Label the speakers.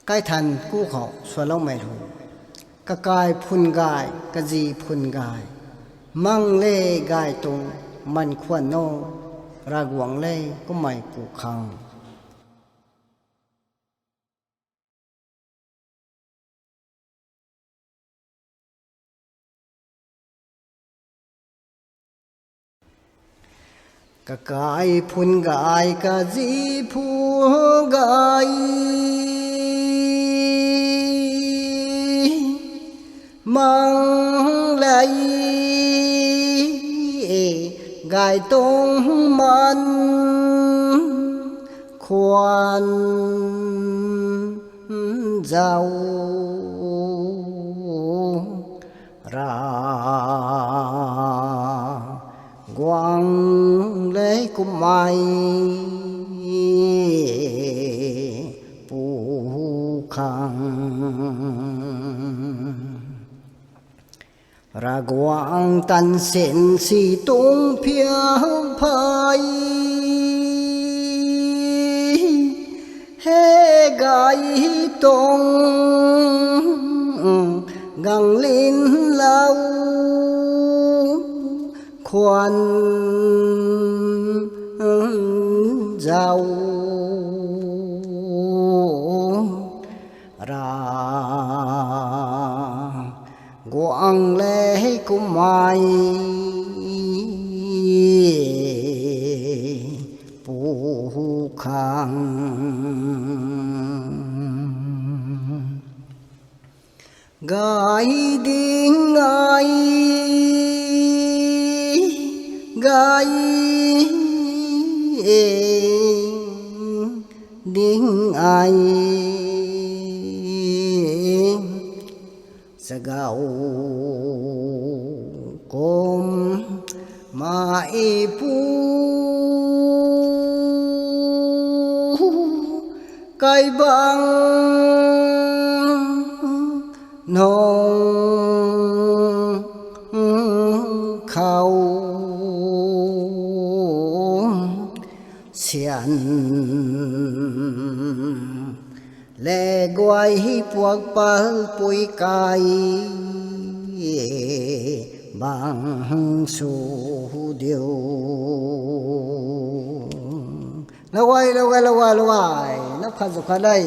Speaker 1: cái thần cú họ xóa lâu mày rồi cái gai phun gai cái gì phun gai mang lê gai tung mình khoan nô ra quảng lê có mày cụ khang cái gai phun gai cái gì phun gai mang lấy gai tung man khoan giàu ra quang lấy cùng mai phù khang ra quang tan sen si tung phía phai he gai tung găng lên lâu khoan giàu ra quang lễ cũng mai phù khang gai điên ai gai điên ai sa gạo côm mai phu cây băng nông khâu xiên lệ quay buộc bờ bụi cay bằng số điều lâu quay nó phát dục ở đây